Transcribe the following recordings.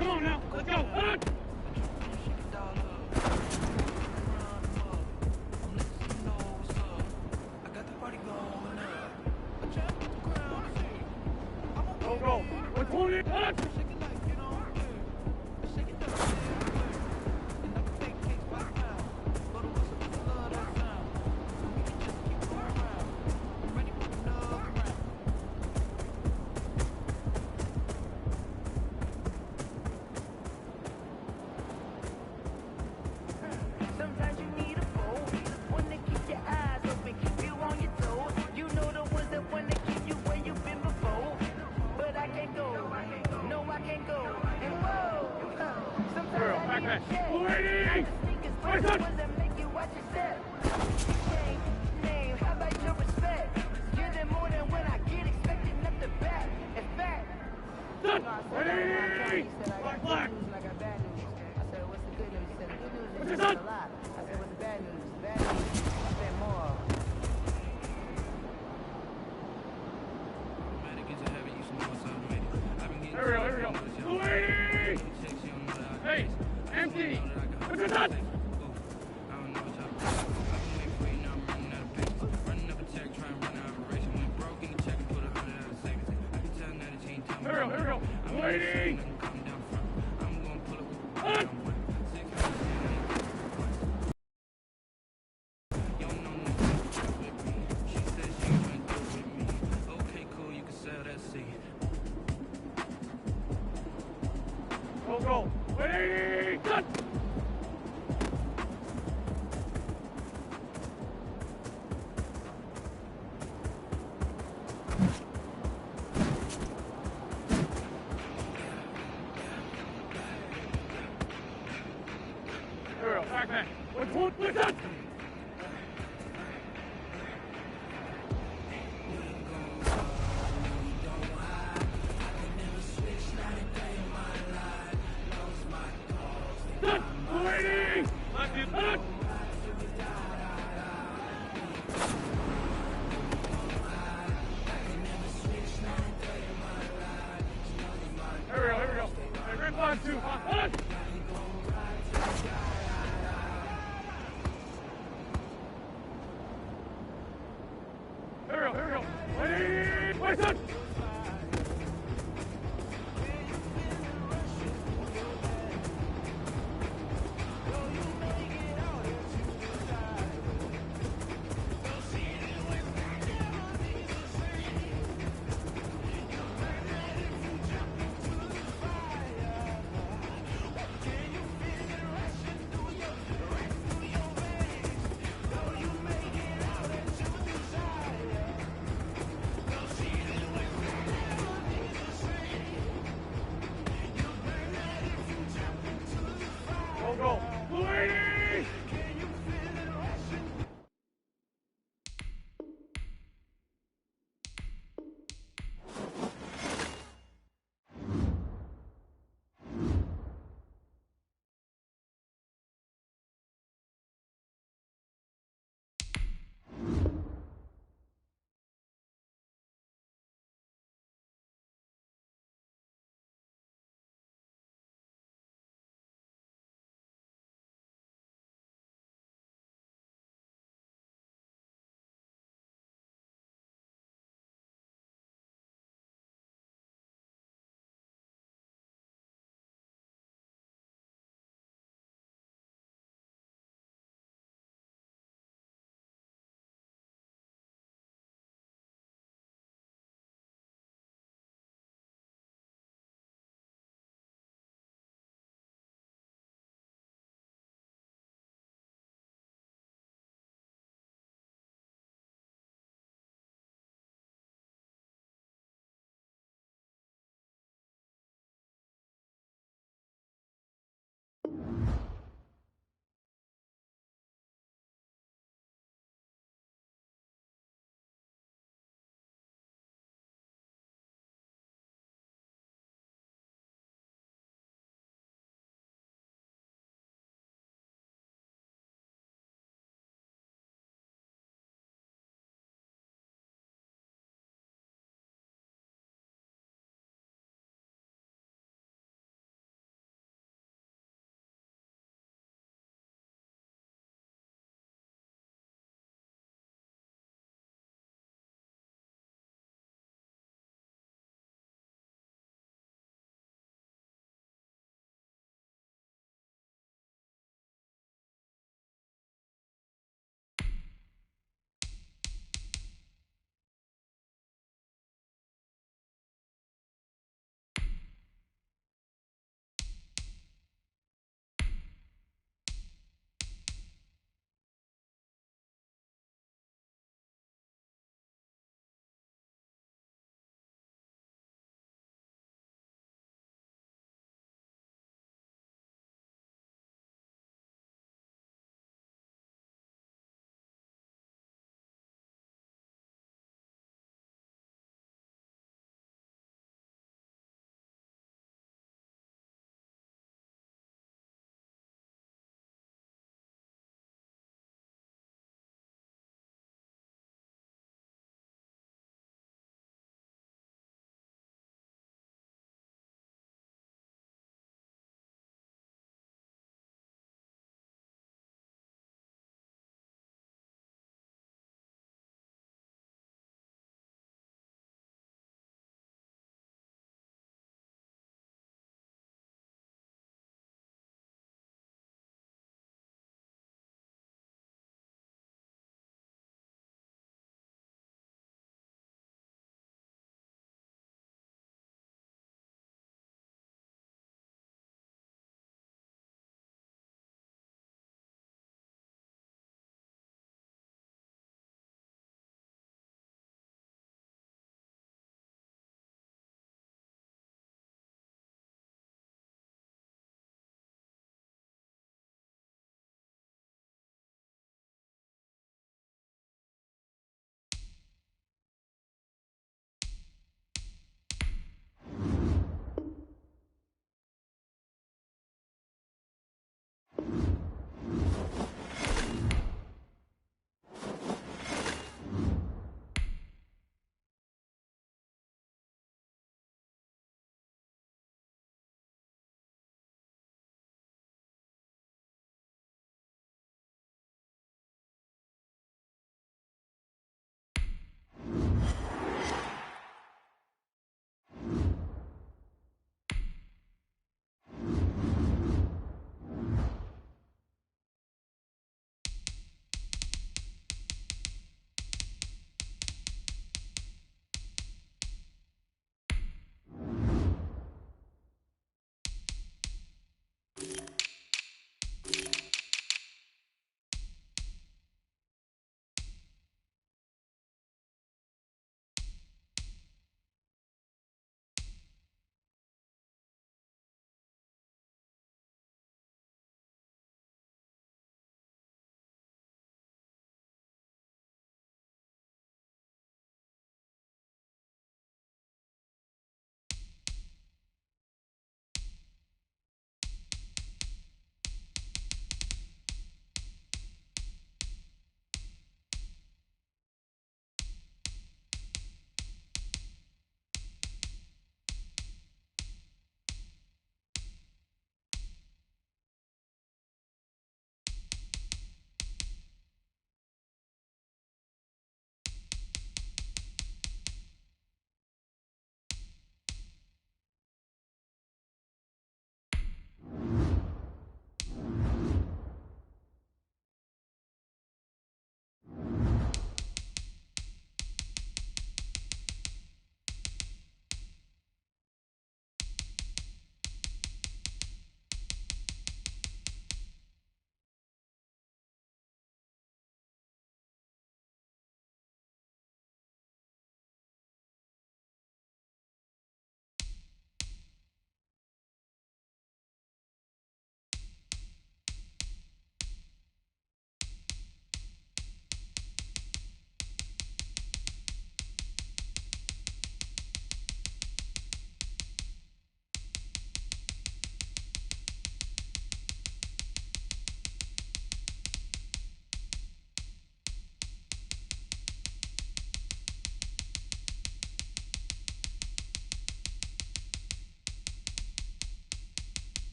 Come on now, let's go. Go. 120. Go. 180. Cut. Back. 120. Here we go. Green flag 2. Here we go. Wait,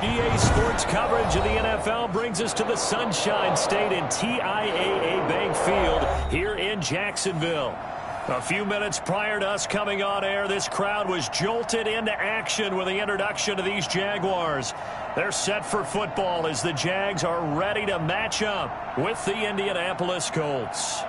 EA Sports coverage of the NFL brings us to the Sunshine State and TIAA Bank Field here in Jacksonville. A few minutes prior to us coming on air, this crowd was jolted into action with the introduction of these Jaguars. They're set for football as the Jags are ready to match up with the Indianapolis Colts.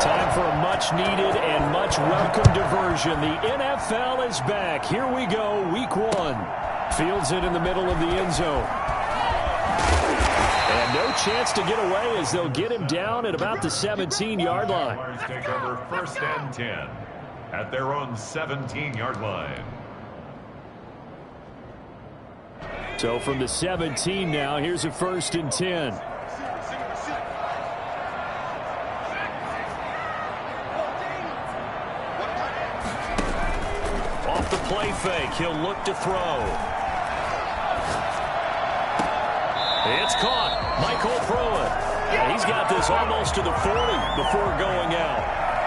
Time for a much-needed and much-welcome diversion. The NFL is back. Here we go, Week 1. Fields it in the middle of the end zone. And no chance to get away as they'll get him down at about the 17-yard line. Jaguars take over 1st and 10 at their own 17-yard line. So from the 17 now, here's a 1st and 10. Off the play fake, he'll look to throw. It's caught. Mike will throw it. And he's got this almost to the 40 before going out.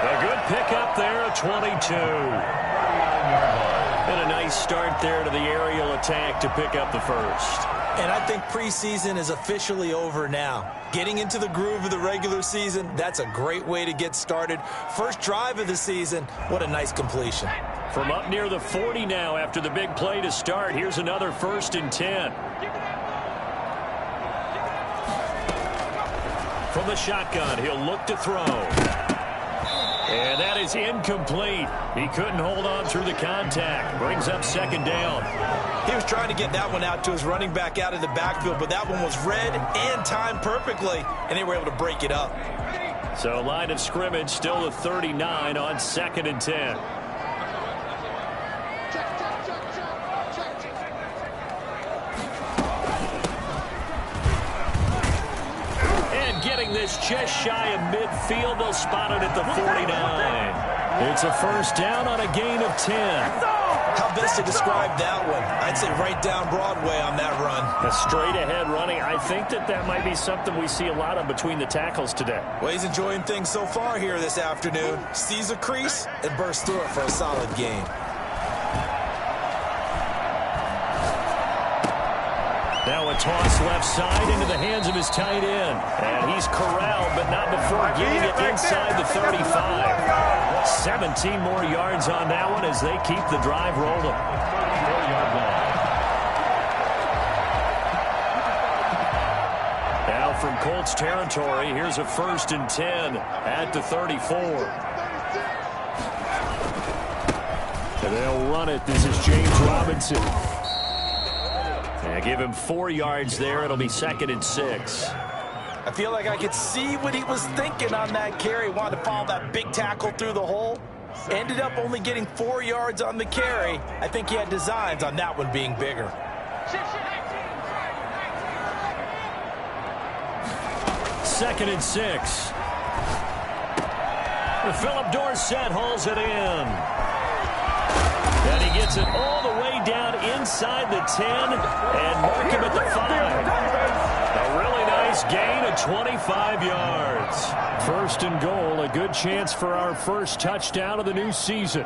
A good pickup there at 22. And a nice start there to the aerial attack to pick up the first. And I think preseason is officially over now. Getting into the groove of the regular season, that's a great way to get started. First drive of the season, what a nice completion. From up near the 40 now after the big play to start, here's another 1st and 10. From the shotgun, he'll look to throw. And that is incomplete. He couldn't hold on through the contact. Brings up 2nd down. He was trying to get that one out to his running back out of the backfield, but that one was read and timed perfectly, and they were able to break it up. So line of scrimmage still the 39 on 2nd and 10. This just shy of midfield. They'll spot it at the 49. It's a 1st down on a gain of 10. How best to describe that one? I'd say right down Broadway on that run. A straight ahead running. I think that might be something we see a lot of between the tackles today. Well, he's enjoying things so far here this afternoon. Sees a crease and bursts through it for a solid gain. Now a toss left side into the hands of his tight end. And he's corralled, but not before getting it inside the 35. 17 more yards on that one as they keep the drive rolling. Now from Colts territory, here's a 1st and 10 at the 34. And they'll run it. This is James Robinson. Give him 4 yards there. It'll be 2nd and 6. I feel like I could see what he was thinking on that carry. Wanted to follow that big tackle through the hole. Ended up only getting 4 yards on the carry. I think he had designs on that one being bigger. Second and 6. Philip Dorsett hauls it in. And he gets it all the way down inside the 10 and mark him at the 5. A really nice gain of 25 yards. 1st and goal, a good chance for our first touchdown of the new season.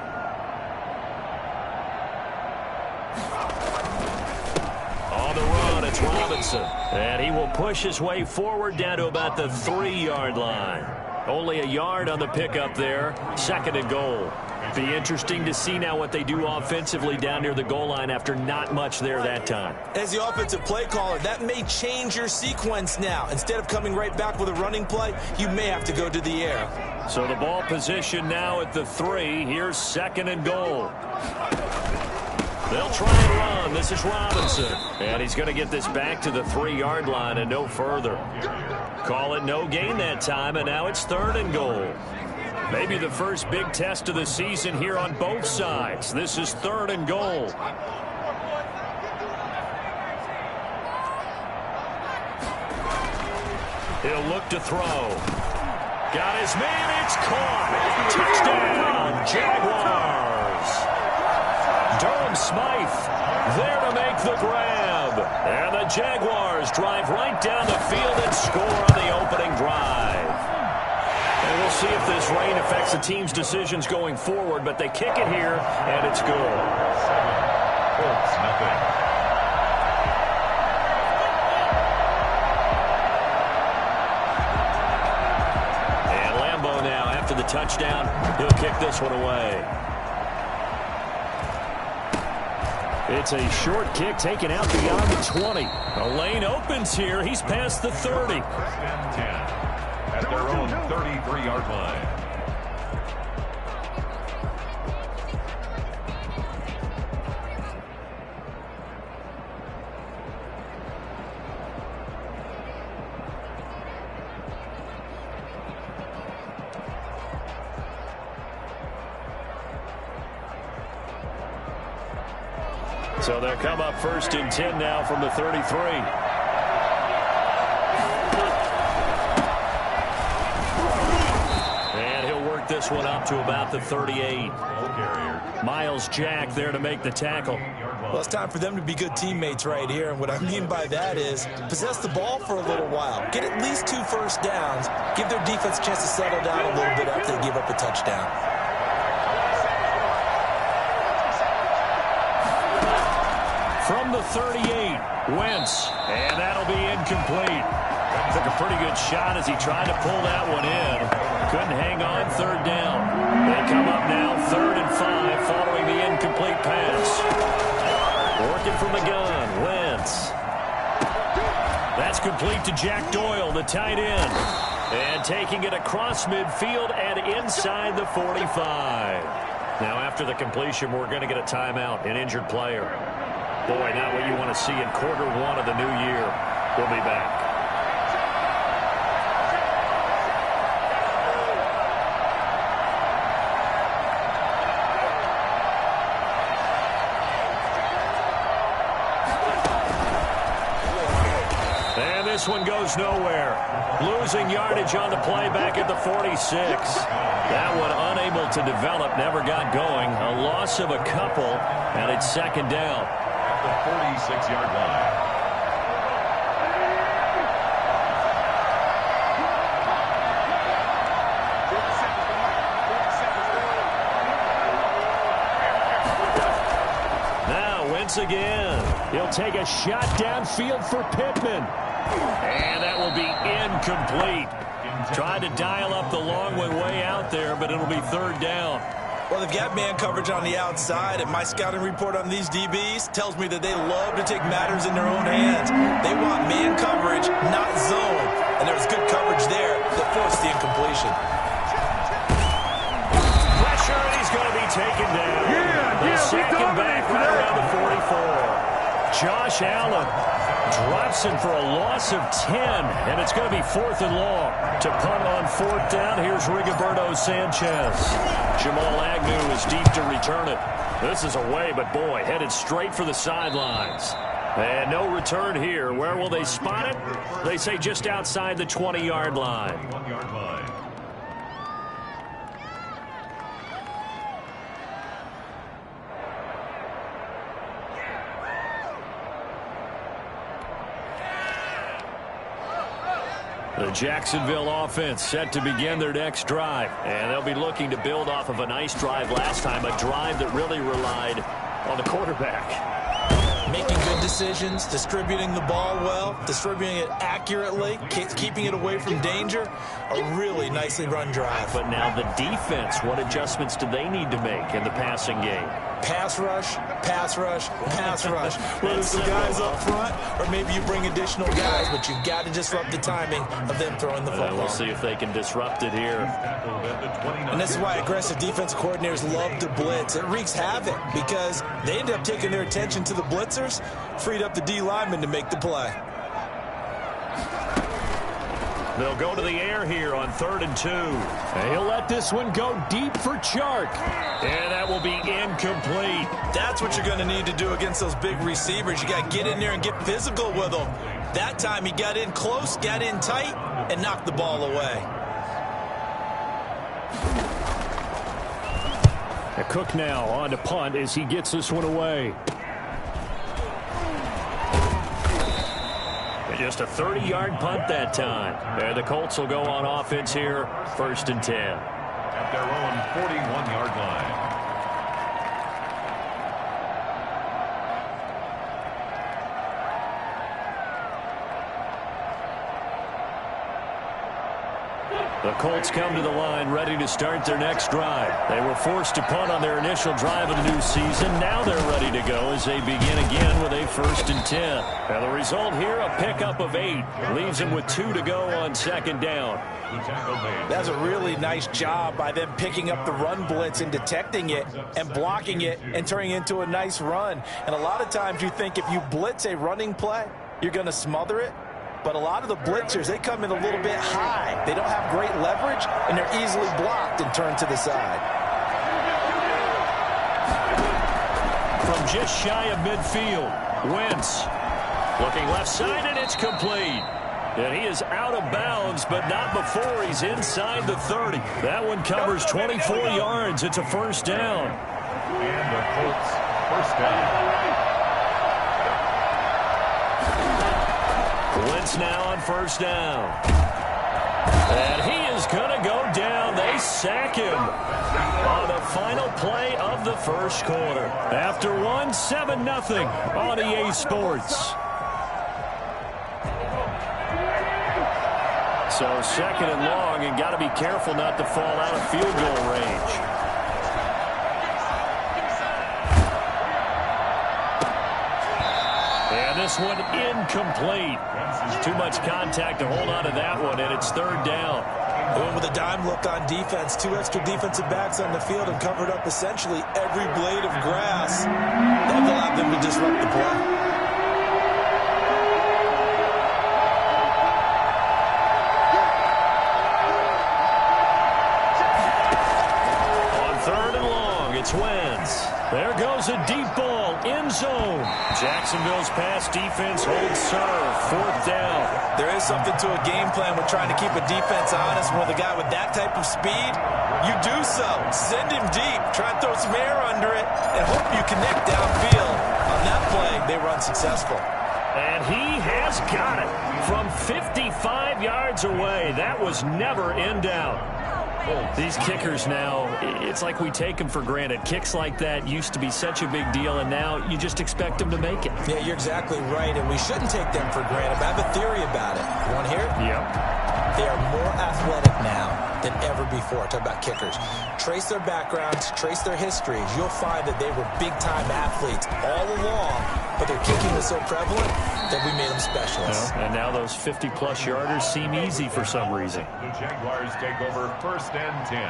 On the run, it's Robinson. And he will push his way forward down to about the 3-yard line. Only a yard on the pickup there. 2nd and goal. Be interesting to see now what they do offensively down near the goal line after not much there that time. As the offensive play caller, that may change your sequence now. Instead of coming right back with a running play, you may have to go to the air. So the ball position now at the 3. Here's 2nd and goal. They'll try and run. This is Robinson. And he's going to get this back to the 3-yard line and no further. Call it no gain that time, and now it's 3rd and goal. Maybe the first big test of the season here on both sides. This is 3rd and goal. He'll look to throw. Got his man. It's caught. Touchdown, Jaguars. Durham Smythe there to make the grab. And the Jaguars drive right down the field and score on the opening drive. And we'll see if this rain affects the team's decisions going forward, but they kick it here, and it's good. 7, Colts, nothing. After the touchdown, he'll kick this one away. It's a short kick taken out beyond the 20. A lane opens here. He's past the 30. 1st and 10 at their own 33-yard line. So they'll come up 1st and 10 now from the 33. And he'll work this one up to about the 38. Miles Jack there to make the tackle. Well, it's time for them to be good teammates right here. And what I mean by that is possess the ball for a little while. Get at least 2 first downs. Give their defense a chance to settle down a little bit after they give up a touchdown. From the 38, Wentz, and that'll be incomplete. Took a pretty good shot as he tried to pull that one in. Couldn't hang on 3rd down. They come up now 3rd and 5 following the incomplete pass. Working from the gun, Wentz. That's complete to Jack Doyle, the tight end. And taking it across midfield and inside the 45. Now after the completion, we're going to get a timeout, an injured player. Boy, not what you want to see in Q1 of the new year. We'll be back. And this one goes nowhere. Losing yardage on the play back at the 46. That one unable to develop, never got going. A loss of a couple, and it's 2nd down. The 46-yard line. Now Wentz again. He'll take a shot downfield for Pittman. And that will be incomplete. Tried to dial up the long way out there, but it'll be 3rd down. Well, they've got man coverage on the outside, and my scouting report on these DBs tells me that they love to take matters in their own hands. They want man coverage, not zone. And there was good coverage there that forced the incompletion. Pressure, and he's going to be taken down. They'll sack him back right around the 44. Josh Allen drops him for a loss of 10, and it's going to be 4th and long. To punt on 4th down, here's Rigoberto Sanchez. Jamal Agnew is deep to return it. This is away, but boy, headed straight for the sidelines. And no return here. Where will they spot it? They say just outside the 20-yard line. 1-yard line. The Jacksonville offense set to begin their next drive. And they'll be looking to build off of a nice drive last time, a drive that really relied on the quarterback. Making good decisions, distributing the ball well, distributing it accurately, keeping it away from danger. A really nicely run drive. But now the defense, what adjustments do they need to make in the passing game? Pass rush, pass rush, pass rush. Whether some guys up front, or maybe you bring additional guys, but you've got to disrupt the timing of them throwing the football. We'll see if they can disrupt it here. And this is why aggressive defense coordinators love to blitz. It wreaks havoc because they end up taking their attention to the blitzers, freed up the D lineman to make the play. They'll go to the air here on 3rd and 2. And he'll let this one go deep for Chark. And that will be incomplete. That's what you're going to need to do against those big receivers. You got to get in there and get physical with them. That time he got in close, got in tight, and knocked the ball away. Cook now on to punt as he gets this one away. Just a 30-yard punt that time. And the Colts will go on offense here, 1st and 10. At their own 41-yard line. The Colts come to the line ready to start their next drive. They were forced to punt on their initial drive of the new season. Now they're ready to go as they begin again with a 1st and 10. Now the result here, a pickup of 8. Leaves them with 2 to go on 2nd down. That's a really nice job by them picking up the run blitz and detecting it and blocking it and turning it into a nice run. And a lot of times you think if you blitz a running play, you're going to smother it. But a lot of the blitzers, they come in a little bit high. They don't have great leverage, and they're easily blocked and turned to the side. From just shy of midfield, Wentz looking left side, and it's complete. And he is out of bounds, but not before he's inside the 30. That one covers 24 yards. It's a 1st down. And the Colts, 1st down. Wentz now on 1st down. And he is going to go down. They sack him on the final play of the 1st quarter. After 7-0 on EA Sports. So 2nd and long, and got to be careful not to fall out of field goal range. And this one incomplete. Too much contact to hold on to that one, and it's 3rd down. Going with a dime look on defense, 2 extra defensive backs on the field and covered up essentially every blade of grass. That allowed them to disrupt the play. On 3rd and long, it's Wentz. There goes a deep ball, end zone. Jacksonville's pass defense holds serve, 4th down. There is something to a game plan with trying to keep a defense honest. With a guy with that type of speed, you do so. Send him deep, try and throw some air under it, and hope you connect downfield. On that play, they were unsuccessful. And he has got it from 55 yards away. That was never in doubt. These kickers now, it's like we take them for granted. Kicks like that used to be such a big deal, and now you just expect them to make it. Yeah, you're exactly right, and we shouldn't take them for granted. But I have a theory about it. You want to hear it? Yep. They are more athletic now than ever before. Talk about kickers. Trace their backgrounds, trace their histories. You'll find that they were big-time athletes all along, but their kicking was so prevalent that we made them specialists. And now those 50-plus yarders seem easy for some reason. The Jaguars take over 1st and 10.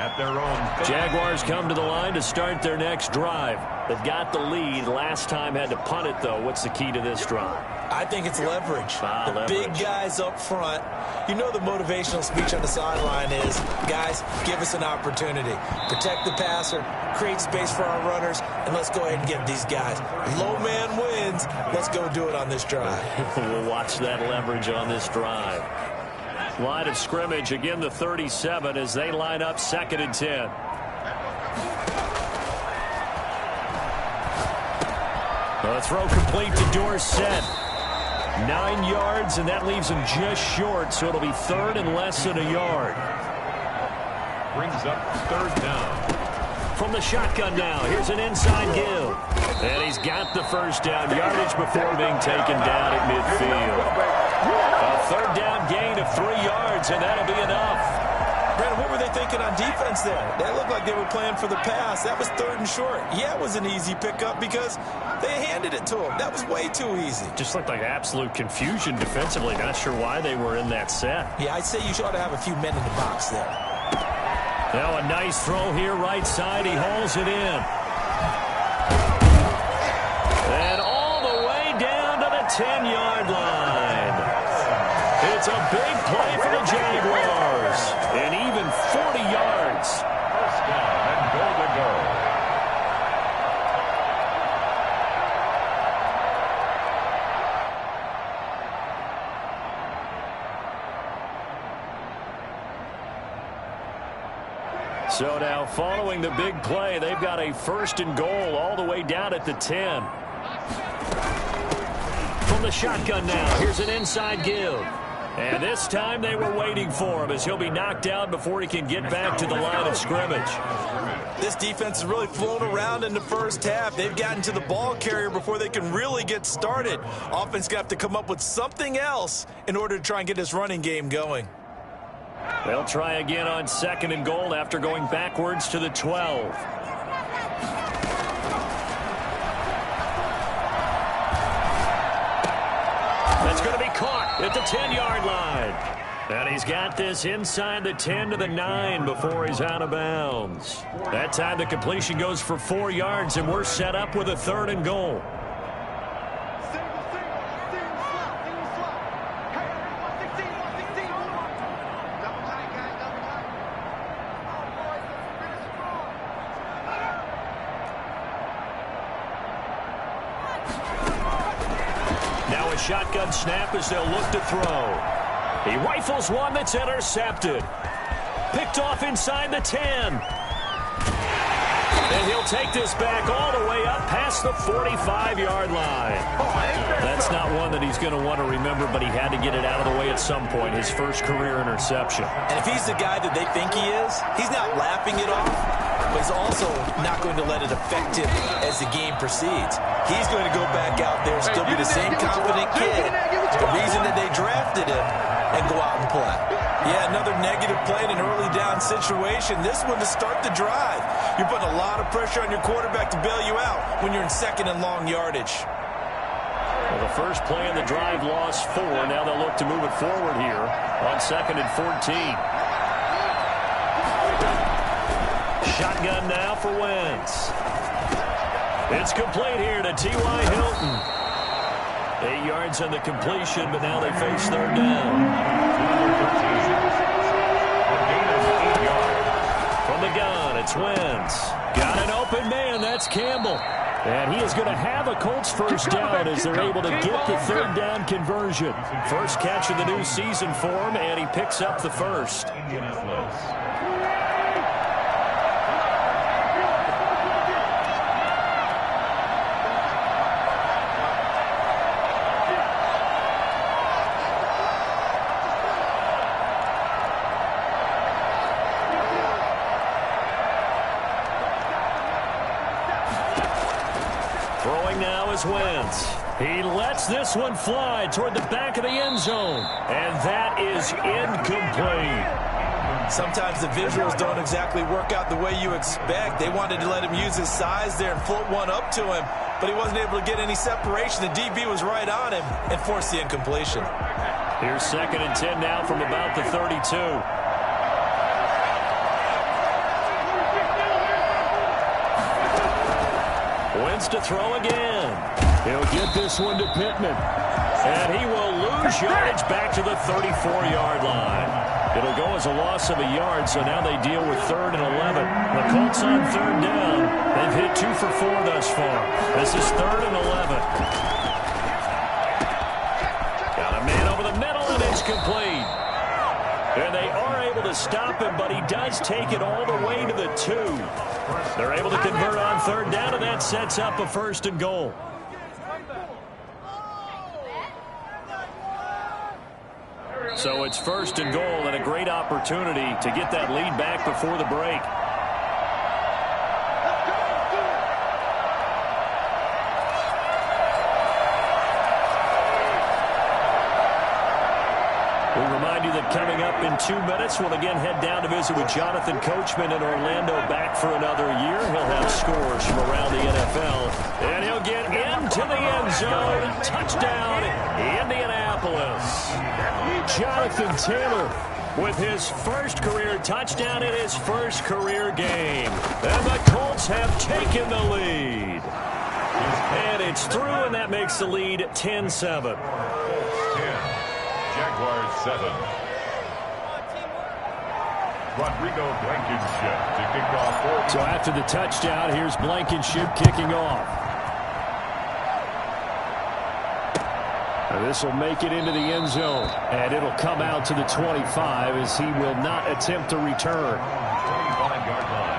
At their own. Jaguars come to the line to start their next drive. They've got the lead. Last time had to punt it, though. What's the key to this drive? I think it's leverage. The big guys up front. You know the motivational speech on the sideline is, guys, give us an opportunity. Protect the passer, create space for our runners, and let's go ahead and get these guys. Low man wins. Let's go do it on this drive. We'll watch that leverage on this drive. Line of scrimmage, again the 37 as they line up 2nd and 10. The throw complete to Dorsett. 9 yards, and that leaves him just short, so it'll be 3rd and less than a yard. Brings up 3rd down. From the shotgun now, here's an inside give. And he's got the 1st down, yardage before being taken down at midfield. A 3rd down gain of 3 yards, and that'll be enough. Brandon, what were they thinking on defense there? They looked like they were playing for the pass. That was 3rd and short. Yeah, it was an easy pickup because they handed it to him. That was way too easy. Just looked like absolute confusion defensively. Not sure why they were in that set. Yeah, I'd say you ought to have a few men in the box there. Now a nice throw here right side. He hauls it in. And all the way down to the 10-yard line. It's a big play for the Jaguars. And even 40 yards. 1st down and goal to go. So now following the big play, they've got a 1st and goal all the way down at the 10. From From the shotgun now, here's an inside give. And this time they were waiting for him as he'll be knocked down before he can get back to the line of scrimmage. This defense has really flown around in the first half. They've gotten to the ball carrier before they can really get started. Offense got to come up with something else in order to try and get this running game going. They'll try again on 2nd and goal after going backwards to the 12. That's going to be caught at the 10-yard line. And he's got this inside the 10 to the 9 before he's out of bounds. That time the completion goes for 4 yards, and we're set up with a 3rd and goal. Now a shotgun snap as they'll look to throw. He rifles one that's intercepted. Picked off inside the 10. And he'll take this back all the way up past the 45-yard line. That's not one that he's going to want to remember, but he had to get it out of the way at some point, his first career interception. And if he's the guy that they think he is, he's not laughing it off, but he's also not going to let it affect him as the game proceeds. He's going to go back out there, still be the same confident kid, the reason that they drafted him, and go out and play. Yeah, another negative play in an early down situation. This one to start the drive. You're putting a lot of pressure on your quarterback to bail you out when you're in 2nd and long yardage. Well, the first play in the drive lost 4. Now they'll look to move it forward here on 2nd and 14. Shotgun now for Wentz. It's complete here to T.Y. Hilton. 8 yards on the completion, but now they face 3rd down. From the gun, it's Wentz. Got an open man, that's Campbell. And he is going to have a Colts first down as they're able to get the 3rd down conversion. First catch of the new season for him, and he picks up the first. Wentz. He lets this one fly toward the back of the end zone. And that is incomplete. Sometimes the visuals don't exactly work out the way you expect. They wanted to let him use his size there and float one up to him, but he wasn't able to get any separation. The DB was right on him and forced the incompletion. Here's 2nd and 10 now from about the 32. Wentz to throw again. He'll get this one to Pittman. And he will lose yardage back to the 34-yard line. It'll go as a loss of a yard, so now they deal with 3rd and 11. The Colts on 3rd down. They've hit 2 for 4 thus far. This is 3rd and 11. Got a man over the middle, and it's complete. And they are able to stop him, but he does take it all the way to the 2. They're able to convert on 3rd down, and that sets up a 1st and goal. So it's 1st and goal, and a great opportunity to get that lead back before the break. We remind you that coming up in 2 minutes, we'll again head down to visit with Jonathan Coachman in Orlando, back for another year. He'll have scores from around the NFL, and he'll get into the end zone. Touchdown, Indianapolis. Jonathan Taylor with his first career touchdown in his first career game. And the Colts have taken the lead. And it's through, and that makes the lead 10-7. Jaguars 7. Rodrigo Blankenship to kick off. So after the touchdown, here's Blankenship kicking off. And this will make it into the end zone. And it'll come out to the 25 as he will not attempt to return. 25-yard line.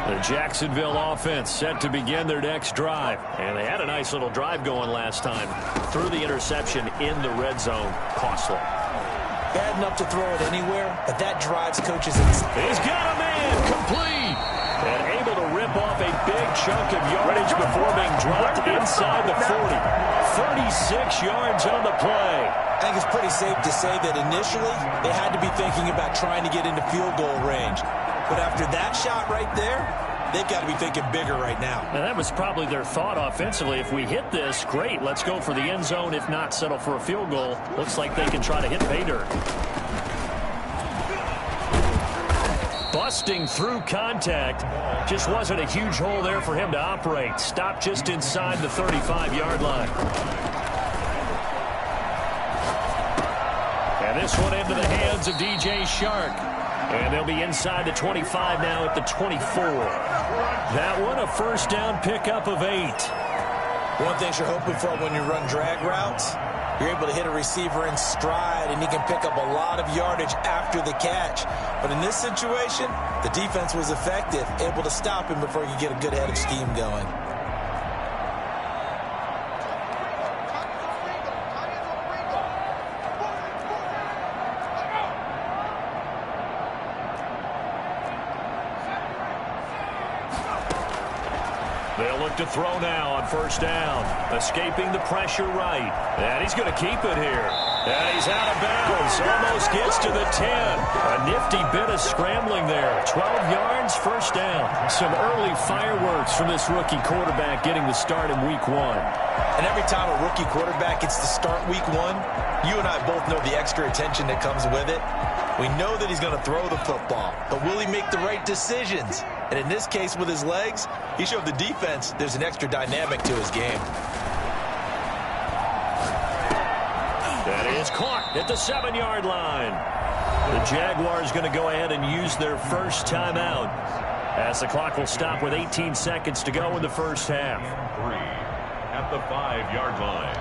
The Jacksonville offense set to begin their next drive. And they had a nice little drive going last time. Threw the interception in the red zone. Costly. Bad enough to throw it anywhere, but that drives coaches insane. He's got a man complete. And able to rip off a big chunk of yardage before being dropped inside the 40. 36 yards on the play. I think it's pretty safe to say that initially they had to be thinking about trying to get into field goal range. But after that shot right there, they've got to be thinking bigger right now. And that was probably their thought offensively. If we hit this, great. Let's go for the end zone. If not, settle for a field goal. Looks like they can try to hit pay dirt. Busting through contact. Just wasn't a huge hole there for him to operate. Stopped just inside the 35-yard line. And this one into the hands of DJ Shark. And they'll be inside the 25 now at the 24. That one, a first down pickup of 8. One thing you're hoping for when you run drag routes, you're able to hit a receiver in stride, and he can pick up a lot of yardage after the catch. But in this situation, the defense was effective, able to stop him before he could get a good head of steam going. They'll look to throw now on first down. Escaping the pressure right. And he's going to keep it here. And he's out of bounds. Almost gets to the 10. A nifty bit of scrambling there. 12 yards, first down. Some early fireworks from this rookie quarterback getting the start in week 1. And every time a rookie quarterback gets to start week 1, you and I both know the extra attention that comes with it. We know that he's going to throw the football, but will he make the right decisions? And in this case, with his legs, he showed the defense there's an extra dynamic to his game. That is caught at the 7-yard line. The Jaguars going to go ahead and use their first timeout as the clock will stop with 18 seconds to go in the first half. 3 at the 5-yard line.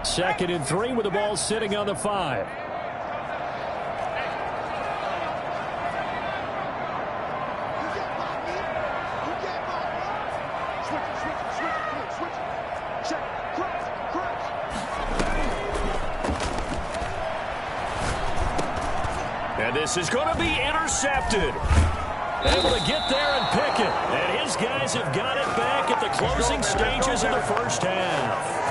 Second and 3 with the ball sitting on the 5. And this is going to be intercepted. Able to get there and pick it. And his guys have got it back at the closing stages of the first half.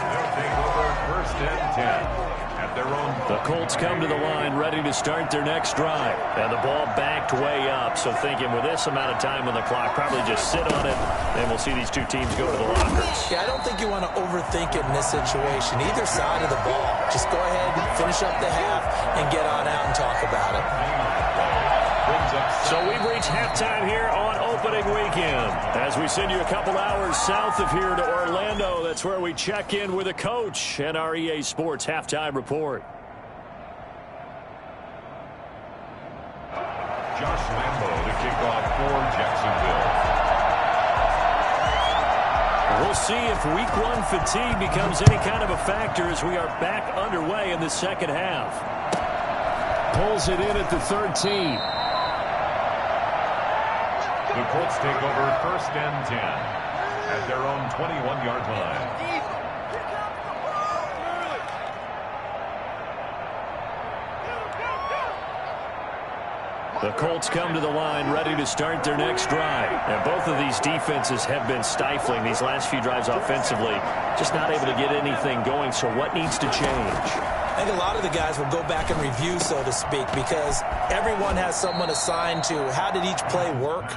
First and 10 at their own. The Colts come to the line ready to start their next drive. And the ball backed way up. So thinking with this amount of time on the clock, probably just sit on it. And we'll see these two teams go to the lockers. Yeah, I don't think you want to overthink it in this situation. Either side of the ball. Just go ahead and finish up the half and get on out and talk about it. So we've reached halftime here on opening weekend. As we send you a couple hours south of here to Orlando, that's where we check in with a coach and our EA Sports halftime report. Josh Lambo to kick off for Jacksonville. We'll see if week 1 fatigue becomes any kind of a factor as we are back underway in the second half. Pulls it in at the 13. The Colts take over first and 10 at their own 21-yard line. The Colts come to the line ready to start their next drive. And both of these defenses have been stifling these last few drives offensively. Just not able to get anything going, so what needs to change? I think a lot of the guys will go back and review, so to speak, because everyone has someone assigned to how did each play work.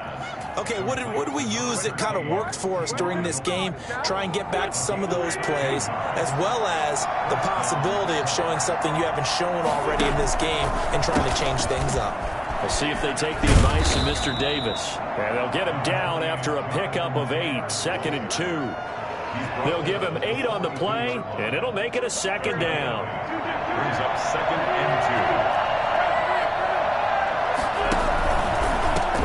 Okay, what did we use that kind of worked for us during this game? Try and get back to some of those plays, as well as the possibility of showing something you haven't shown already in this game and trying to change things up. We'll see if they take the advice of Mr. Davis. And they'll get him down after a pickup of 8, second and 2. They'll give him 8 on the play, and it'll make it a second down. Brings up second and 2.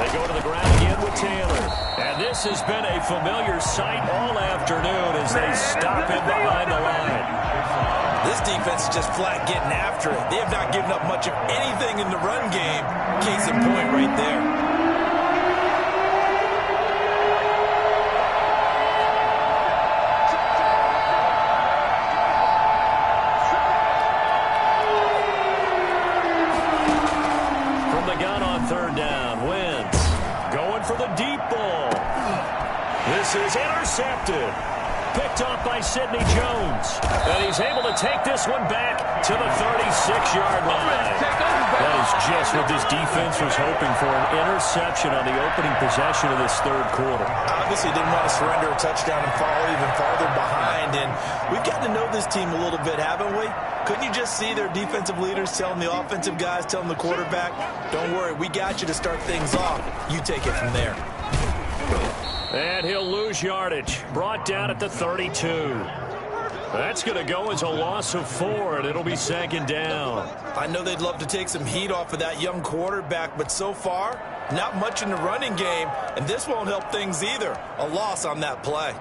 They go to the ground again with Taylor. And this has been a familiar sight all afternoon as they stop him behind the line. This defense is just flat getting after it. They have not given up much of anything in the run game. Case in point right there. This is intercepted. Picked off by Sidney Jones. And he's able to take this one back to the 36-yard line. That is just what this defense was hoping for, an interception on the opening possession of this third quarter. Obviously didn't want to surrender a touchdown and fall even farther behind. And we've gotten to know this team a little bit, haven't we? Couldn't you just see their defensive leaders telling the offensive guys, telling the quarterback, don't worry, we got you to start things off. You take it from there. And he'll lose yardage. Brought down at the 32. That's going to go as a loss of 4, and it'll be second down. I know they'd love to take some heat off of that young quarterback, but so far, not much in the running game, and this won't help things either. A loss on that play.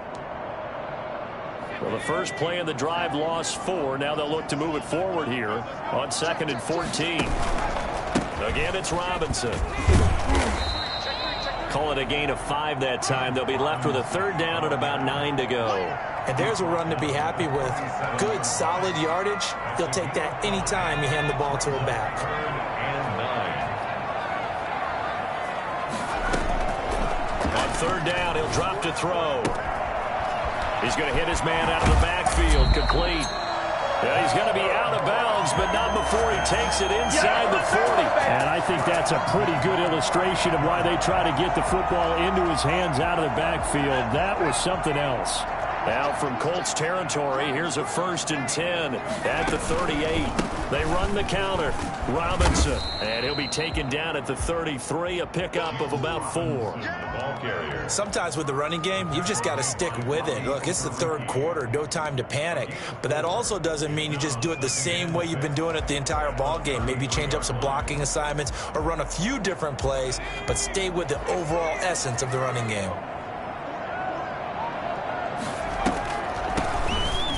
Well, the first play in the drive lost 4. Now they'll look to move it forward here on 2nd and 14. Again, it's Robinson. Call it a gain of 5 that time. They'll be left with a third down and about 9 to go. And there's a run to be happy with. Good, solid yardage. He'll take that anytime you hand the ball to him back. On third down, he'll drop to throw. He's going to hit his man out of the backfield. Complete. Yeah, he's going to be out of bounds, but not before he takes it inside the 40. And I think that's a pretty good illustration of why they try to get the football into his hands out of the backfield. That was something else. Now from Colts territory, here's a 1st and 10 at the 38. They run the counter. Robinson, and he'll be taken down at the 33, a pickup of about 4. Sometimes with the running game, you've just got to stick with it. Look, it's the third quarter, no time to panic. But that also doesn't mean you just do it the same way you've been doing it the entire ball game. Maybe change up some blocking assignments or run a few different plays, but stay with the overall essence of the running game.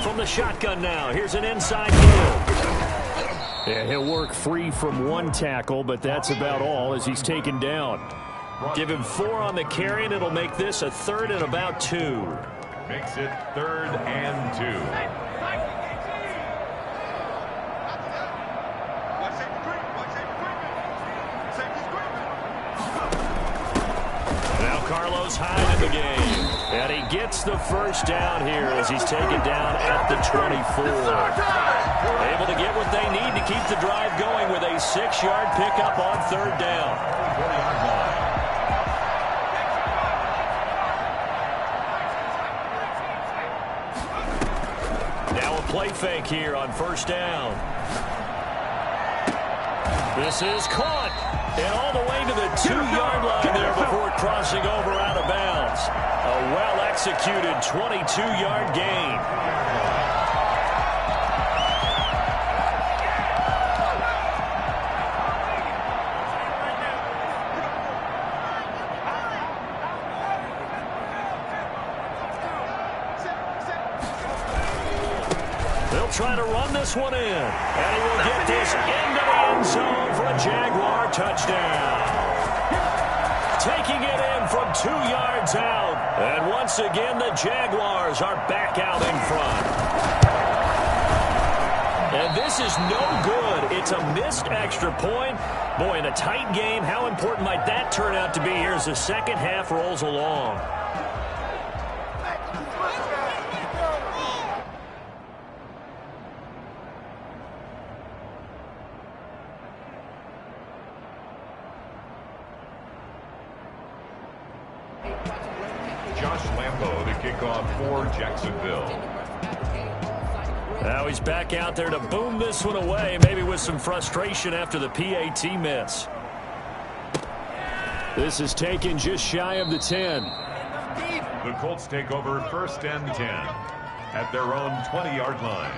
From the shotgun now, here's an inside kill. Yeah, he'll work free from 1 tackle, but that's about all as he's taken down. Give him 4 on the carry, and it'll make this a 3rd and about 2. Makes it 3rd and 2. Carlos Hyde in the game. And he gets the first down here as he's taken down at the 24. Able to get what they need to keep the drive going with a 6-yard pickup on third down. Now a play fake here on first down. This is caught. And all the way to the 2-yard line there before crossing over out of bounds. A well-executed 22-yard gain. They'll try to run this one in. And he will get this into the end zone for a Jaguar touchdown. Taking it in from 2 yards out. And once again, the Jaguars are back out in front. And this is no good. It's a missed extra point. Boy, in a tight game, how important might that turn out to be here as the second half rolls along? For Jacksonville. Now he's back out there to boom this one away, maybe with some frustration after the PAT miss. This is taken just shy of the 10. The Colts take over 1st and 10 at their own 20-yard line.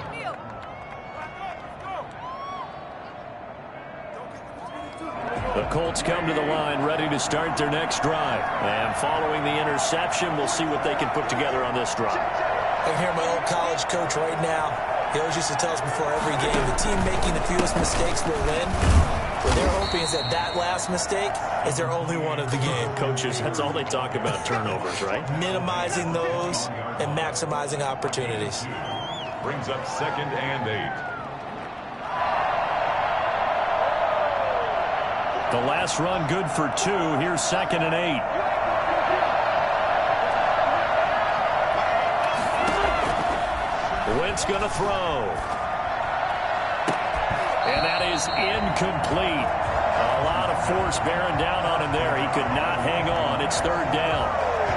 The Colts come to the line, ready to start their next drive. And following the interception, we'll see what they can put together on this drive. I can hear my old college coach right now. He always used to tell us before every game, the team making the fewest mistakes will win. What they're hoping is that that last mistake is their only one of the game. Coaches, that's all they talk about, turnovers, right? Minimizing those and maximizing opportunities. Brings up 2nd and 8. The last run good for 2. Here's 2nd and 8. Wentz going to throw. And that is incomplete. A lot of force bearing down on him there. He could not hang on. It's 3rd down.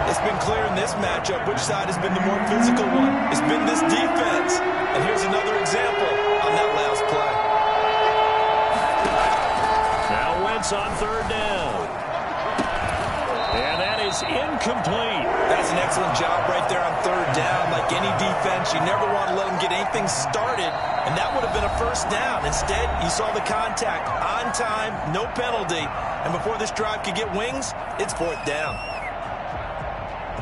It's been clear in this matchup which side has been the more physical one. It's been this defense. And here's another example on that last play. Now Wentz on 3rd down. And that is incomplete. That's an excellent job right there on 3rd down. Like any defense, you never want to let them get anything started, and that would have been a 1st down. Instead, you saw the contact on time, no penalty, and before this drive could get wings, it's 4th down.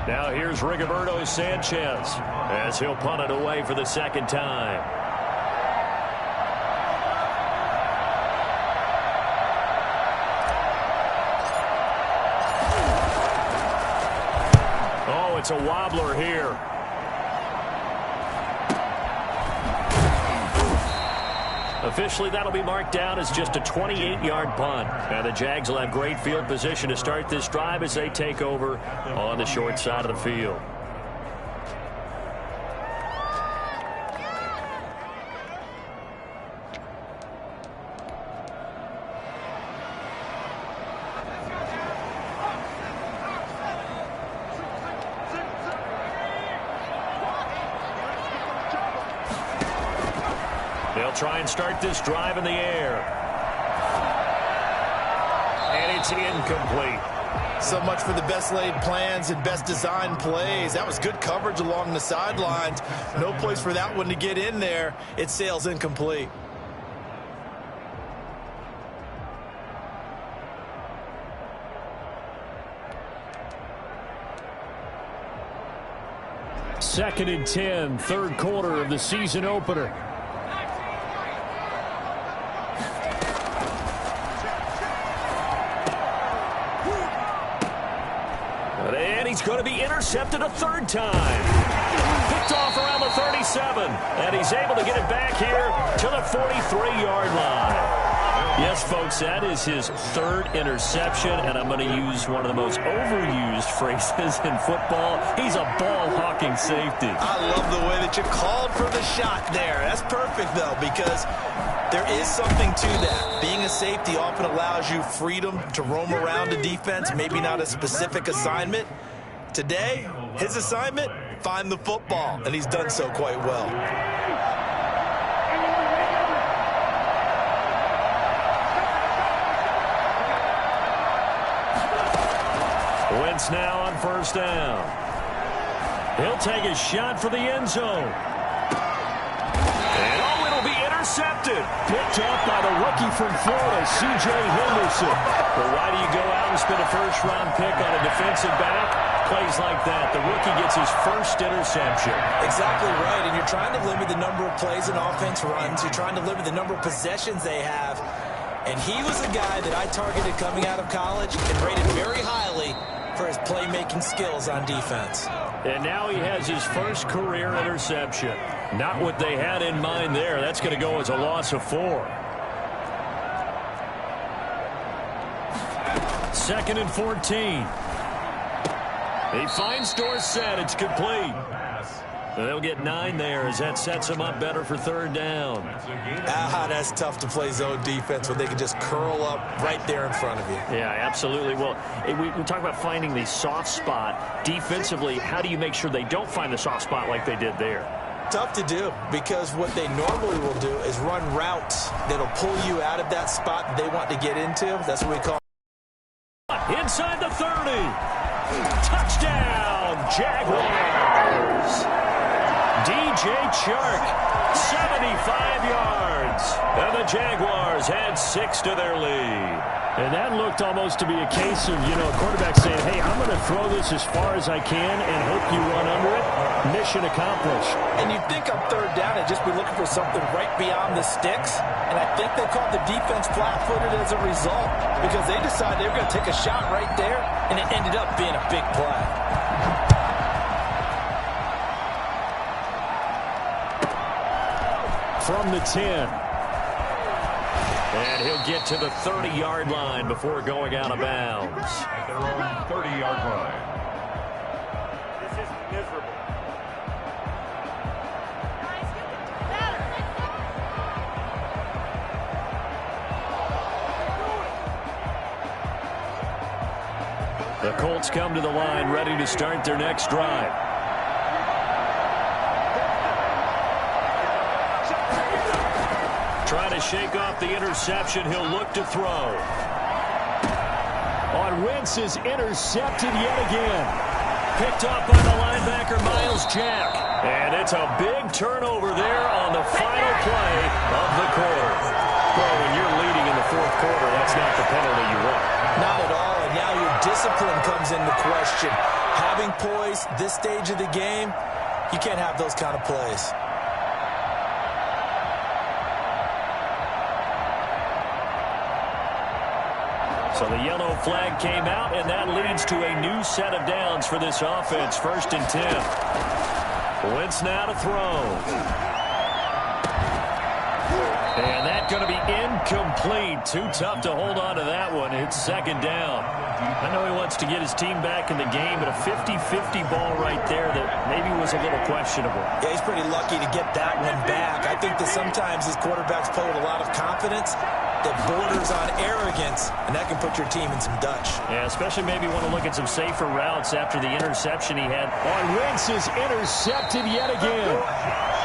Now here's Rigoberto Sanchez as he'll punt it away for the 2nd time. It's a wobbler here. Officially, that'll be marked down as just a 28-yard punt. And the Jags will have great field position to start this drive as they take over on the short side of the field. They'll try and start this drive in the air. And it's incomplete. So much for the best laid plans and best designed plays. That was good coverage along the sidelines. No place for that one to get in there. It sails incomplete. Second and 10, 3rd quarter of the season opener. He's going to be intercepted a 3rd time. Picked off around the 37. And he's able to get it back here to the 43-yard line. Yes, folks, that is his 3rd interception. And I'm going to use one of the most overused phrases in football. He's a ball-hawking safety. I love the way that you called for the shot there. That's perfect, though, because there is something to that. Being a safety often allows you freedom to roam around a defense, maybe not a specific assignment. Today, his assignment, find the football, and he's done so quite well. Wentz now on 1st down. He'll take a shot for the end zone. And oh, it'll be intercepted. Picked up by the rookie from Florida, C.J. Henderson. Well, why do you go out and spend a 1st-round pick on a defensive back? Plays like that, the rookie gets his 1st interception. Exactly right, and you're trying to limit the number of plays an offense runs. You're trying to limit the number of possessions they have. And he was a guy that I targeted coming out of college and rated very highly for his playmaking skills on defense. And now he has his 1st career interception. Not what they had in mind there. That's going to go as a loss of 4. 2nd and 14. He finds Dorsett. It's complete. They'll get 9 there as that sets him up better for 3rd down. That's tough to play zone defense when they can just curl up right there in front of you. Yeah, absolutely. Well, we talk about finding the soft spot. Defensively, how do you make sure they don't find the soft spot like they did there? Tough to do, because what they normally will do is run routes that'll pull you out of that spot that they want to get into. That's what we call inside the 30. Touchdown, Jaguars. DJ Chark, 75 yards. And the Jaguars had 6 to their lead. And that looked almost to be a case of, a quarterback saying, hey, I'm going to throw this as far as I can and hope you run under it. Mission accomplished. And you'd think on third down, they'd just be looking for something right beyond the sticks. And I think they caught the defense flat-footed as a result because they decided they were going to take a shot right there, and it ended up being a big play. From the 10. And he'll get to the 30-yard line before going out of bounds. At their own 30-yard line. This is miserable. The Colts come to the line ready to start their next drive. Trying to shake off the interception. He'll look to throw. On Wentz is intercepted yet again. Picked up by the linebacker, Miles Jack. And it's a big turnover there on the final play of the quarter. Well, when you're leading in the fourth quarter, that's not the penalty you want. Not at all, and now your discipline comes into question. Having poise this stage of the game, you can't have those kind of plays. So the yellow flag came out, and that leads to a new set of downs for this offense. 1st and 10. Wentz now to throw. And that's going to be incomplete. Too tough to hold on to that one. It's 2nd down. I know he wants to get his team back in the game, but a 50-50 ball right there that maybe was a little questionable. Yeah, he's pretty lucky to get that one back. I think that sometimes his quarterbacks play with a lot of confidence that borders on arrogance, and that can put your team in some Dutch. Yeah, especially maybe want to look at some safer routes after the interception he had. On Wentz is intercepted yet again.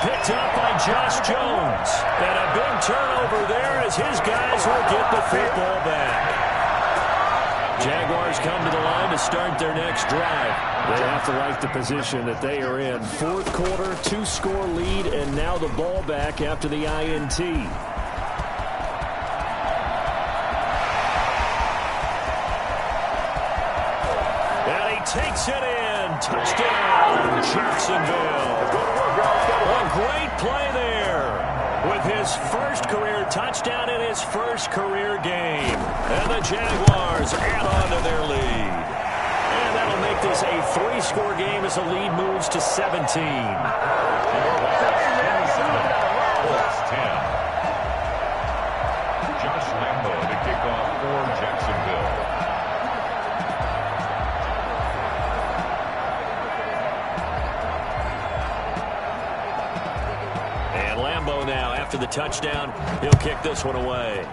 Picked up by Josh Jones. And a big turnover there as his guys will get the football back. Jaguars come to the line to start their next drive. They have to like the position that they are in. 4th quarter, 2-score lead, and now the ball back after the INT. Takes it in. Touchdown, Jacksonville. A great play there with his first career touchdown in his first career game. And the Jaguars add on to their lead. And that'll make this a 3-score game as the lead moves to 17. Colts 10. Josh Lambo to kick off for Jacksonville. Now, after the touchdown, he'll kick this one away.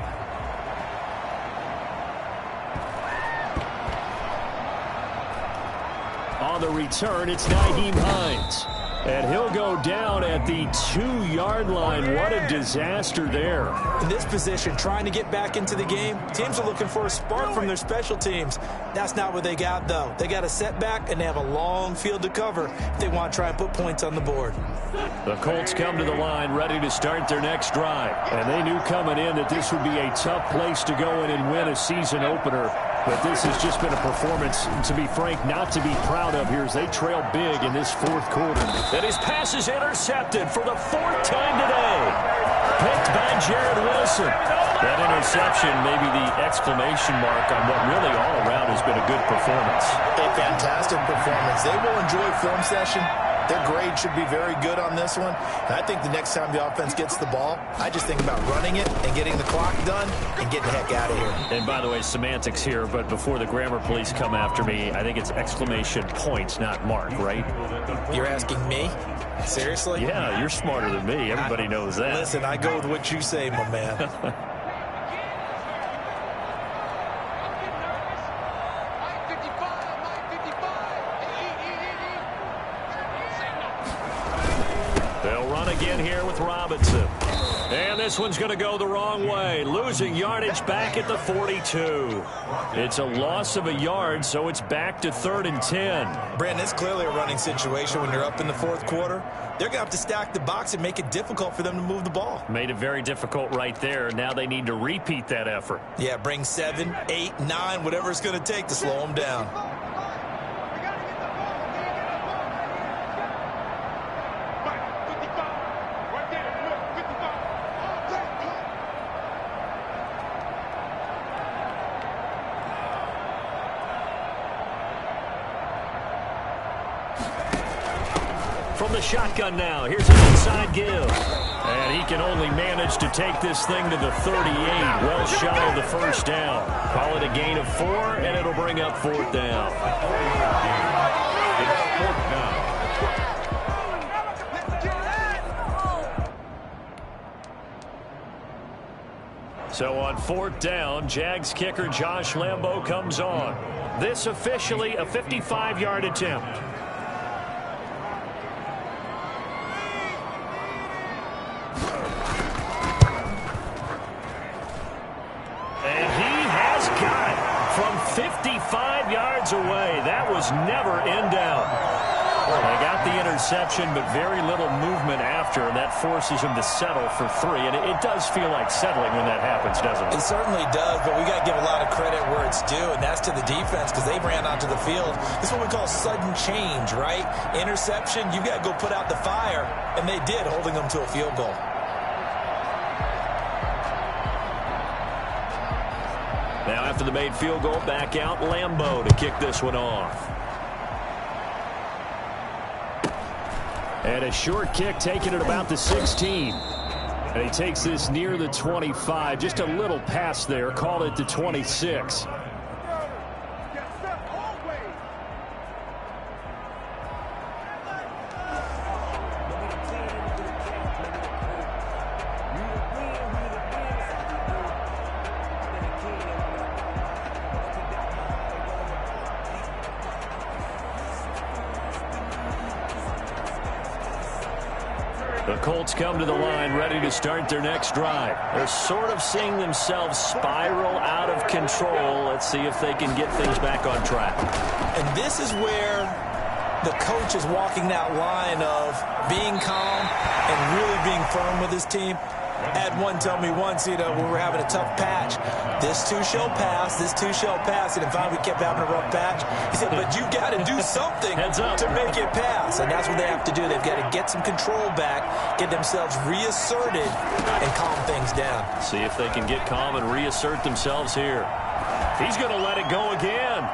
On the return, it's Nyheim Hines. And he'll go down at the 2-yard line. What a disaster there. In this position, trying to get back into the game, teams are looking for a spark from their special teams. That's not what they got, though. They got a setback, and they have a long field to cover if they want to try and put points on the board. The Colts come to the line ready to start their next drive. And they knew coming in that this would be a tough place to go in and win a season opener. But this has just been a performance, to be frank, not to be proud of here as they trail big in this 4th quarter. And his pass is intercepted for the 4th time today. Picked by Jared Wilson. That interception may be the exclamation mark on what really all around has been a good performance. A fantastic performance. They will enjoy film session. Their grade should be very good on this one. And I think the next time the offense gets the ball, I just think about running it and getting the clock done and getting the heck out of here. And by the way, semantics here, but before the grammar police come after me, I think it's exclamation points, not mark, right? You're asking me? Seriously? Yeah, you're smarter than me. Everybody knows that. Listen, I go with what you say, my man. They'll run again here with Robinson. And this one's going to go the wrong way, losing yardage back at the 42. It's a loss of a yard, so it's back to 3rd and 10. Brandon, it's clearly a running situation when you're up in the 4th quarter. They're going to have to stack the box and make it difficult for them to move the ball. Made it very difficult right there. Now they need to repeat that effort. Yeah, bring 7, 8, 9, whatever it's going to take to slow them down. From the shotgun now, here's an inside give. And he can only manage to take this thing to the 38, well shy of the first down. Call it a gain of 4, and it'll bring up 4th down. It's 4th down. So on 4th down, Jags kicker Josh Lambo comes on. This officially a 55-yard attempt. From 55 yards away. That was never in down. They got the interception, but very little movement after, and that forces him to settle for 3. And it does feel like settling when that happens, doesn't it? It certainly does, but we got to give a lot of credit where it's due, and that's to the defense because they ran onto the field. This is what we call sudden change, right? Interception, you got to go put out the fire, and they did, holding them to a field goal. Now after the made field goal, back out Lambo to kick this one off. And a short kick taken at about the 16. And he takes this near the 25. Just a little pass there. Call it the 26. The Colts come to the line ready to start their next drive. They're sort of seeing themselves spiral out of control. Let's see if they can get things back on track. And this is where the coach is walking that line of being calm and really being firm with his team. I had one tell me once, when we were having a tough patch, this too shall pass, this too shall pass. And finally we kept having a rough patch. He said, but you got to do something to make it pass. And that's what they have to do. They've got to get some control back, get themselves reasserted, and calm things down. See if they can get calm and reassert themselves here. He's going to let it go again.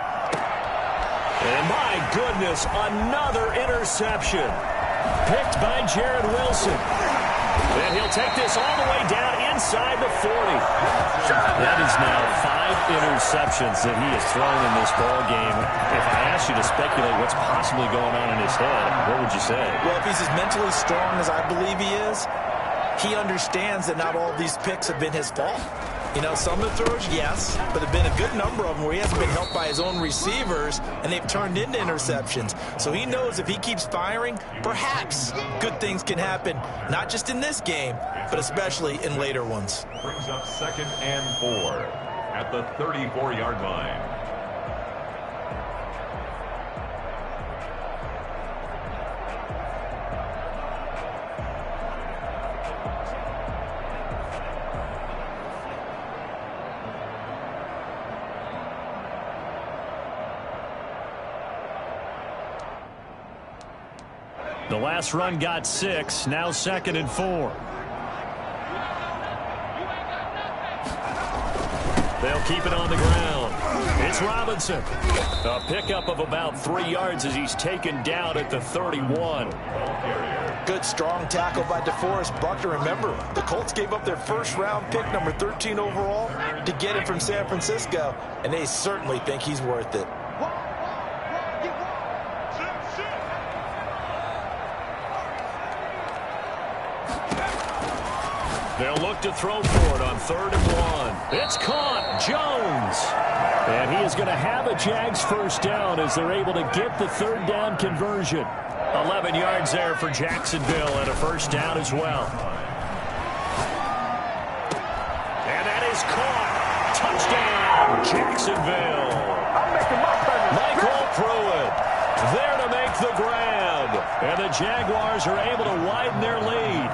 And my goodness, another interception. Picked by Jared Wilson. And he'll take this all the way down inside the 40. That is now 5 interceptions that he has thrown in this ball game. If I asked you to speculate what's possibly going on in his head, what would you say? Well, if he's as mentally strong as I believe he is, he understands that not all of these picks have been his fault. Some of the throws, yes, but there have been a good number of them where he hasn't been helped by his own receivers, and they've turned into interceptions. So he knows if he keeps firing, perhaps good things can happen, not just in this game, but especially in later ones. Brings up 2nd and 4 at the 34-yard line. The last run got 6, now 2nd and 4. They'll keep it on the ground. It's Robinson. A pickup of about 3 yards as he's taken down at the 31. Good strong tackle by DeForest Buckner. Remember, the Colts gave up their first-round pick, number 13 overall, to get him from San Francisco, and they certainly think he's worth it. They'll look to throw for it on 3rd and 1. It's caught. Jones. And he is going to have a Jags first down as they're able to get the 3rd down conversion. 11 yards there for Jacksonville and a first down as well. caught. Touchdown, Jacksonville. Michael Pruitt there to make the grab. And the Jaguars are able to widen their lead.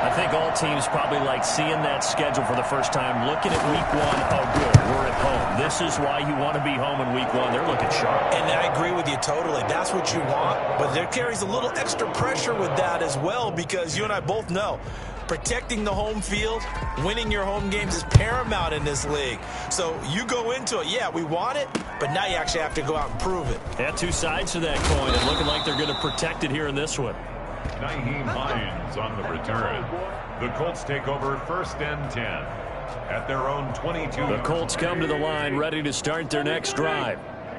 I think all teams probably like seeing that schedule for the first time, looking at week one. Oh, good, we're at home. This is why you want to be home in week one. They're looking sharp. And I agree with you totally. That's what you want. But there carries a little extra pressure with that as well, because you and I both know protecting the home field, winning your home games is paramount in this league. So you go into it, yeah, we want it, but now you actually have to go out and prove it. Yeah, two sides to that coin, and looking like they're going to protect it here in this one. Nyheim Hines on the return. The Colts take over 1st and 10 at their own 22. The Colts come to the line ready to start their next drive.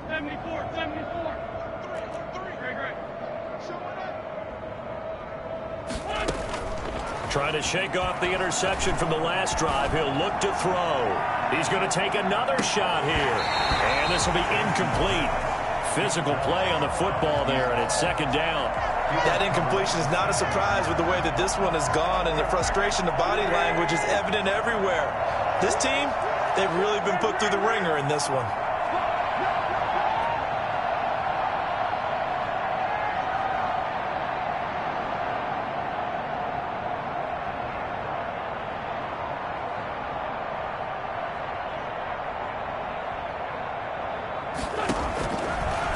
74, 74. Trying to shake off the interception from the last drive. He'll look to throw. He's going to take another shot here. And this will be incomplete. Physical play on the football there, and it's 2nd down. That incompletion is not a surprise with the way that this one has gone, and the frustration, the body language is evident everywhere. This team, they've really been put through the ringer in this one.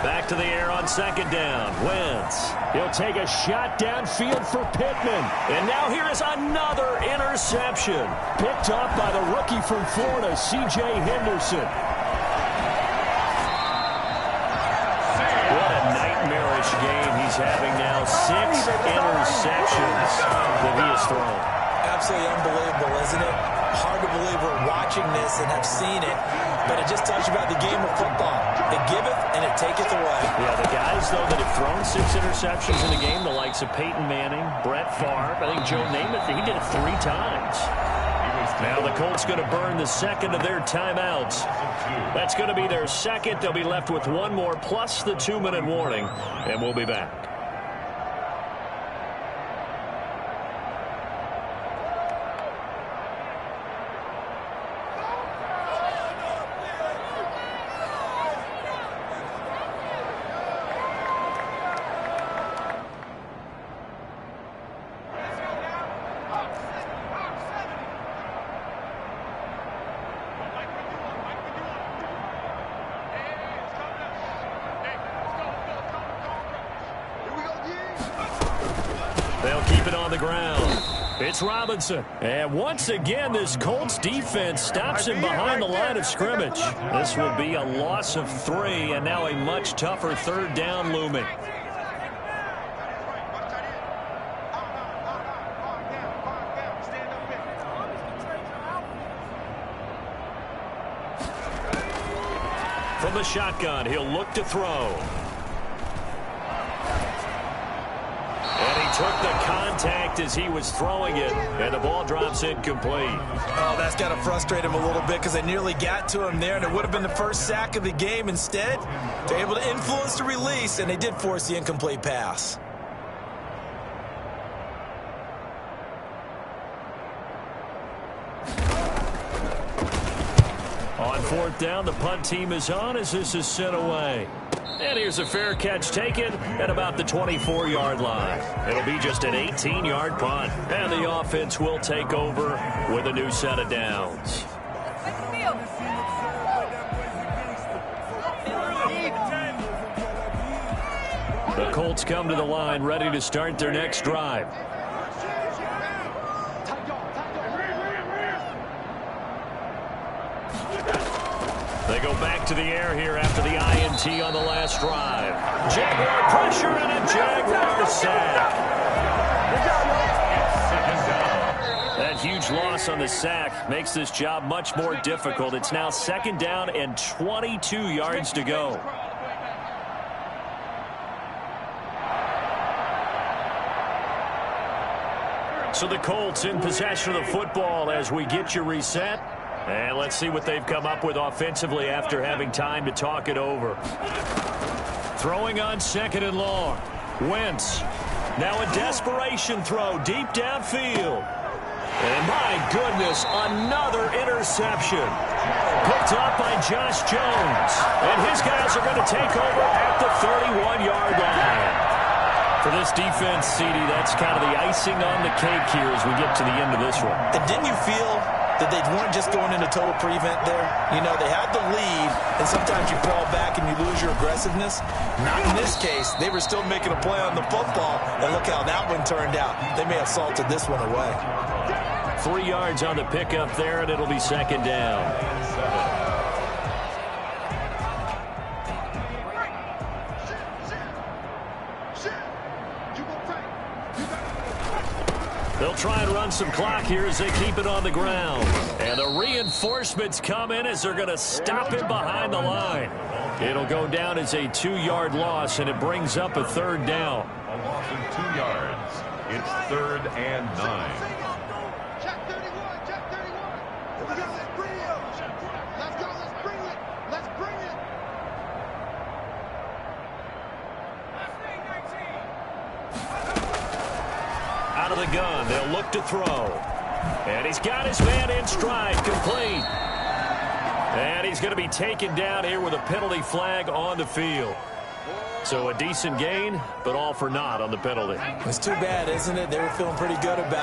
Back to the air on 2nd down. Wentz. He'll take a shot downfield for Pittman. And now here is another interception. Picked up by the rookie from Florida, C.J. Henderson. What a nightmarish game he's having now. 6 interceptions that he has thrown. Absolutely unbelievable, isn't it? Hard to believe we're watching this and have seen it, but it just tells you about the game of football. It giveth and it taketh away. Yeah, the guys, though, that have thrown 6 interceptions in a game, the likes of Peyton Manning, Brett Favre, I think Joe Namath, he did it 3 times. Now the Colts going to burn the 2nd of their timeouts. That's going to be their 2nd. They'll be left with 1 more plus the 2-minute warning, and we'll be back. They'll keep it on the ground. It's Robinson. And once again, this Colts defense stops him behind the line of scrimmage. This will be a loss of 3, and now a much tougher 3rd down looming. From the shotgun, he'll look to throw. Took the contact as he was throwing it, and the ball drops incomplete. Oh, that's got to frustrate him a little bit, because they nearly got to him there, and it would have been the first sack of the game. Instead, they're able to influence the release, and they did force the incomplete pass. On 4th down, the punt team is on as this is sent away. And here's a fair catch taken at about the 24-yard line. It'll be just an 18-yard punt. And the offense will take over with a new set of downs. The Colts come to the line ready to start their next drive. They go back to the air here after the INT on the last drive. Jaguar pressure and a Jaguar sack. That huge loss on the sack makes this job much more difficult. It's now 2nd down and 22 yards to go. So the Colts in possession of the football as we get you reset. And let's see what they've come up with offensively after having time to talk it over. Throwing on 2nd and long. Wentz. Now a desperation throw deep downfield. And my goodness, another interception. Picked up by Josh Jones. And his guys are going to take over at the 31-yard line. For this defense, CD, that's kind of the icing on the cake here as we get to the end of this one. And didn't you feel that they weren't just going into total prevent there? You know, they had the lead, and sometimes you fall back and you lose your aggressiveness. Not in this case. They were still making a play on the football, and look how that one turned out. They may have salted this one away. 3 yards on the pickup there, and it'll be second down. They'll try and run some clock here as they keep it on the ground. And the reinforcements come in as they're going to stop him behind the line. It'll go down as a 2-yard loss, and it brings up a third down. A loss of 2 yards. It's 3rd and 9. Check 31, check 31. Here we go, let's bring it. Let's go, let's bring it. Let's bring it. Out of the gun, they'll look to throw. And he's got his man in stride, complete. And he's going to be taken down here with a penalty flag on the field. So a decent gain, but all for naught on the penalty. It's too bad, isn't it? They were feeling pretty good about it.